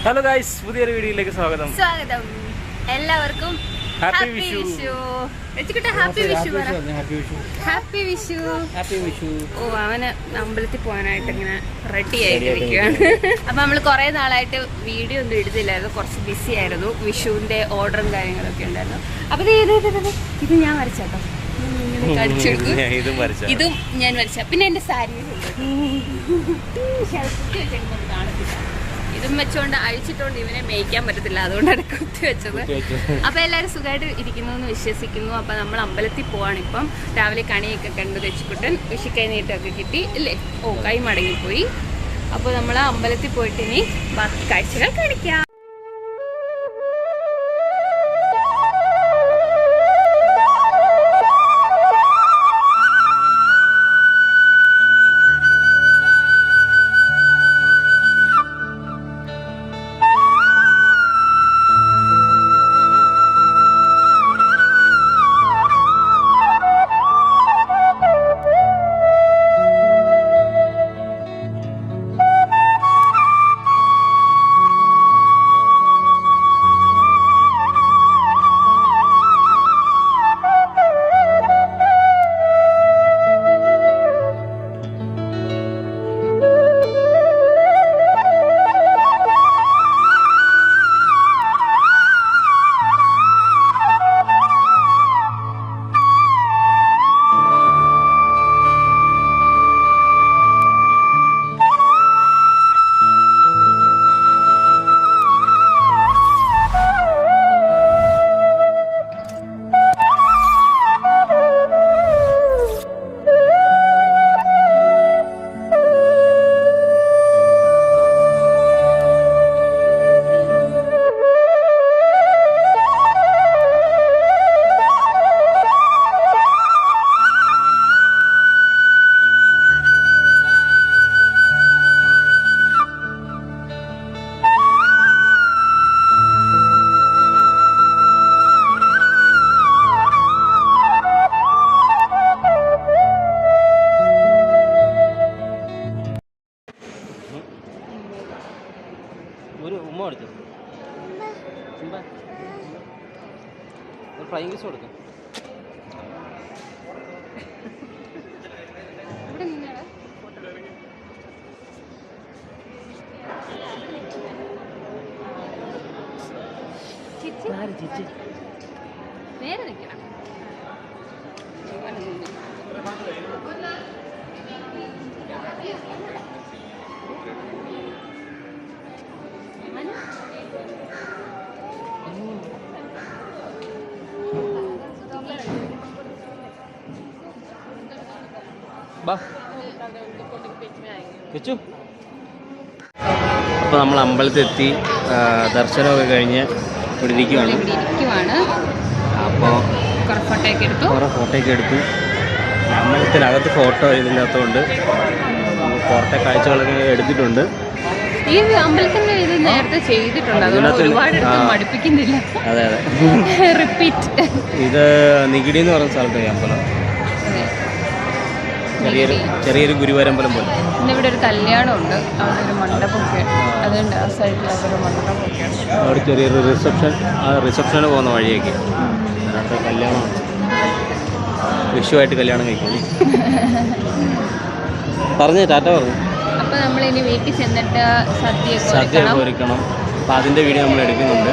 Hello guys, പുതിയൊരു വീഡിയോയിലേക്ക് സ്വാഗതം. എല്ലാവർക്കും ഹാപ്പി വിഷു. ഹാപ്പി വിഷു. ഓ, അവന് അമ്പലത്തിൽ പോകാനായിട്ട് ഇങ്ങനെ റെഡി ആയിട്ടിരിക്കുകയാണ്. അപ്പൊ നമ്മള് കുറെ നാളായിട്ട് വീഡിയോ ഒന്നും എടുത്തില്ലായിരുന്നു, കുറച്ച് ബിസി ആയിരുന്നു. വിഷുവിന്റെ ഓർഡറും കാര്യങ്ങളൊക്കെ ഉണ്ടായിരുന്നു. അപ്പൊ ഇത് ഞാൻ വരച്ചേട്ടോ, ഇതും ഞാൻ വരച്ച. പിന്നെ എന്റെ സാരി കാണത്തില്ല, ഇതും വെച്ചോണ്ട് അഴിച്ചിട്ടോണ്ട് ഇവനെ മേയ്ക്കാൻ പറ്റത്തില്ല, അതുകൊണ്ടാണ് കുത്തി വെച്ചത്. അപ്പൊ എല്ലാവരും സുഖമായിട്ട് ഇരിക്കുന്നു എന്ന് വിശ്വസിക്കുന്നു. അപ്പൊ നമ്മൾ അമ്പലത്തിൽ പോവാണ് ഇപ്പം. രാവിലെ കണിയൊക്കെ കണ്ടു, തെച്ചുകുട്ടൻ വിഷുക്കൈ നീട്ടൊക്കെ കിട്ടി ഇല്ലേ. ഓ, കൈ മടങ്ങിപ്പോയി. അപ്പോൾ നമ്മൾ അമ്പലത്തിൽ പോയിട്ട് ഇനി ബാക്കി കാഴ്ചകൾ കാണിക്കാം. ഒരു ഉമ്മ കൊടുത്തു, ഫ്ലൈങ് കിസ് കൊടുക്കും. നേരെ നിൽക്കണം. അപ്പോൾ നമ്മൾ അമ്പലത്തിലെത്തി, ദർശനമൊക്കെ കഴിഞ്ഞ് ഇവിടെ ഇരിക്കുവാണ്. അപ്പോൾ കുറേ ഫോട്ടോയൊക്കെ എടുത്തു. അമ്പലത്തിനകത്ത് ഫോട്ടോ ഇതിനകത്തുകൊണ്ട് പുറത്തെ കാഴ്ചകളൊക്കെ എടുത്തിട്ടുണ്ട്. ഈ അമ്പലത്തിന്റെ ഇത് നേരത്തെ ചെയ്തിട്ടുണ്ട്, അതുകൊണ്ട് ഒരുപാട് മടുപ്പിക്കുന്നില്ല. അതെ അതെ, റിപ്പീറ്റ്. ഇത് നികിടി എന്ന് പറയുന്ന സ്ഥലത്ത് ഈ അമ്പലം, ചെറിയൊരു ഗുരുവായൂരമ്പലം പോലെ. പിന്നെ ഇവിടെ ഒരു കല്യാണം ഉണ്ട്, അവിടെ ഒരു മണ്ഡപമൊക്കെ, അതുകൊണ്ട് ആ സൈഡിലൊക്കെ മണ്ഡപമൊക്കെ. അവിടെ ചെറിയൊരു റിസപ്ഷന് പോകുന്ന വഴിയൊക്കെ അതിനകത്ത് കല്യാണമാണ്. വിഷുവായിട്ട് കല്യാണം കഴിക്കുന്നു. പറഞ്ഞേ ടാറ്റ പറഞ്ഞു. അപ്പോൾ നമ്മളിനി വീട്ടിൽ ചെന്നിട്ട് സദ്യ ഒരുക്കണം. അപ്പോൾ അതിൻ്റെ വീഡിയോ നമ്മൾ എടുക്കുന്നുണ്ട്.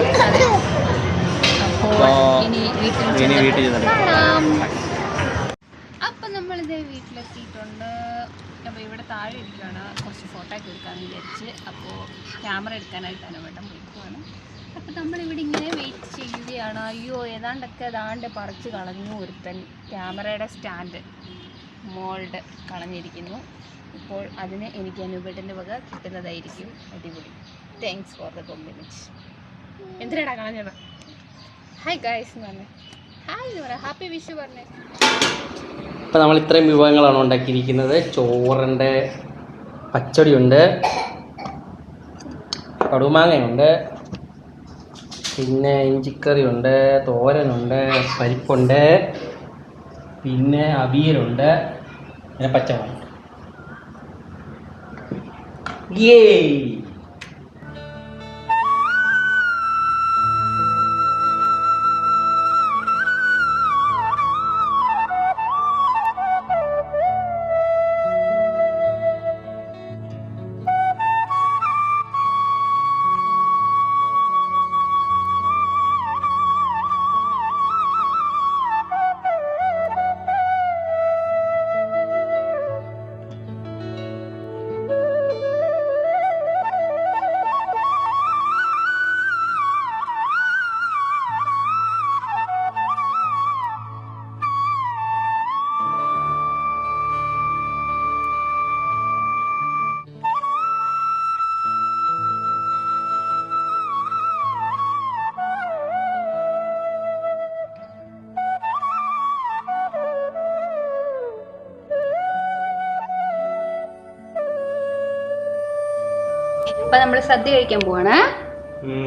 അപ്പോൾ ഇനി വീട്ടിൽ ചെന്നിട്ട് അപ്പം നമ്മളിതേ വീട്ടിലെത്തിയിട്ടുണ്ട്. അപ്പോൾ ഇവിടെ താഴെ ഇരിക്കുകയാണ്, കുറച്ച് ഫോട്ടോ ഒക്കെ എടുക്കാമെന്ന് വിചാരിച്ച്. അപ്പോൾ ക്യാമറ എടുക്കാനായിട്ടാണ് വേട്ടം പോയിക്കുവാണ്. അപ്പോൾ നമ്മളിവിടെ ഇങ്ങനെ വെയിറ്റ് ചെയ്യുകയാണ്. അയ്യോ ഏതാണ്ടൊക്കെ പറിച്ച് കളഞ്ഞു ഒരുത്തൻ. ക്യാമറയുടെ സ്റ്റാൻഡ് മോൾഡ് കളഞ്ഞിരിക്കുന്നു. ഇപ്പോൾ അതിന് എനിക്ക് അനുപേട്ടൻ്റെ വക കിട്ടുന്നതായിരിക്കും. അടിപൊളി. Thanks for the compliment. എന്തിനാടാ കളഞ്ഞത്? ഹായ് ഗൈസ് എന്ന് പറഞ്ഞേ. ഹായ് എന്ന് പറയാം. ഹാപ്പി വിഷു പറഞ്ഞേ. അപ്പോൾ നമ്മൾ ഇത്രയും വിഭവങ്ങളാണ് ഉണ്ടാക്കിയിരിക്കുന്നത്. ചോറുണ്ട്, പച്ചടിയുണ്ട്, കടുമാങ്ങയുണ്ട്, പിന്നെ ഇഞ്ചിക്കറിയുണ്ട്, തോരനുണ്ട്, പരിപ്പുണ്ട്, പിന്നെ അവിയലുണ്ട്, പിന്നെ പച്ചമുളകുണ്ട്. അപ്പൊ നമ്മൾ സദ്യ കഴിക്കാൻ പോവാണ്.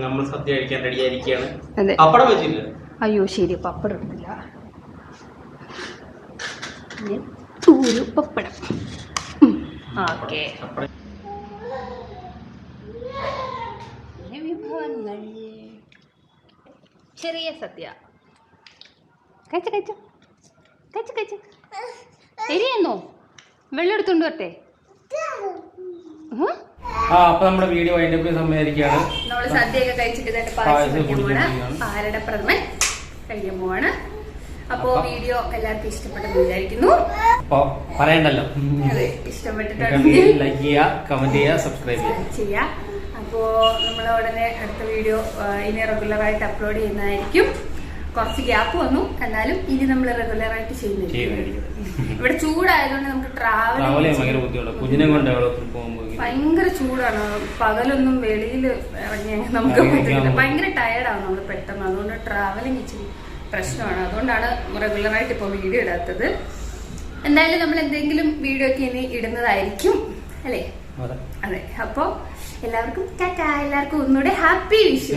നമ്മൾ സദ്യ കഴിക്കാൻ റെഡി ആയിരിക്കുകയാണ്. അതെ. പപ്പടം വെച്ചില്ല. അയ്യോ ശരി, പപ്പടം എടുത്തില്ല. ചൂരു പപ്പടം. ഓക്കെ. വിഭവങ്ങൾ. ചെറിയ സദ്യ കഴിച്ച കഴിച്ച കഴിച്ച കഴിച്ച എരിയെന്നോ? വെള്ളം എടുത്തോണ്ട് വരട്ടെ. അപ്പൊ നമ്മുടെ വീഡിയോ അതിന്റെ സമയമായിരിക്കുകയാണ്. നമ്മള് സദ്യയൊക്കെ കഴിച്ചിട്ട് പായസം പാലട പ്രഥമൻ കഴിക്കാൻ പോവാണ്. അപ്പോ വീഡിയോ എല്ലാവർക്കും ഇഷ്ടപ്പെട്ടെന്ന് വിചാരിക്കുന്നു. പറയണ്ടല്ലോ, ഇഷ്ടപ്പെട്ടിട്ടുണ്ടെങ്കിൽ ലൈക്ക് ചെയ്യുക, കമന്റ് ചെയ്യുക, സബ്സ്ക്രൈബ് ചെയ്യുക. അപ്പോ നമ്മൾ ഉടനെ അടുത്ത വീഡിയോ ഇനി റെഗുലറായിട്ട് അപ്ലോഡ് ചെയ്യുന്നതായിരിക്കും. കുറച്ച് ഗ്യാപ്പ് വന്നു, എന്നാലും ഇനി നമ്മൾ റെഗുലറായിട്ട് ചെയ്യുന്നതായിരിക്കും. ഇവിടെ ചൂടായതുകൊണ്ട് നമുക്ക് ട്രാവൽ ഭയങ്കര ചൂടാണ്. പകലൊന്നും വെളിയിൽ ഇറങ്ങിയാൽ നമുക്ക് പറ്റില്ല. ഭയങ്കര ടയർഡാണ് നമ്മൾ പെട്ടെന്ന്. അതുകൊണ്ട് ട്രാവലിംഗ് ഇച്ചിരി പ്രശ്നമാണ്. അതുകൊണ്ടാണ് റെഗുലറായിട്ട് ഇപ്പോൾ വീഡിയോ ഇടാത്തത്. എന്തായാലും നമ്മൾ എന്തെങ്കിലും വീഡിയോ ഒക്കെ ഇനി ഇടുന്നതായിരിക്കും അല്ലേ? അതെ. അപ്പോൾ എല്ലാവർക്കും ടാറ്റാ. എല്ലാവർക്കും ഒന്നുകൂടെ ഹാപ്പി വിഷു.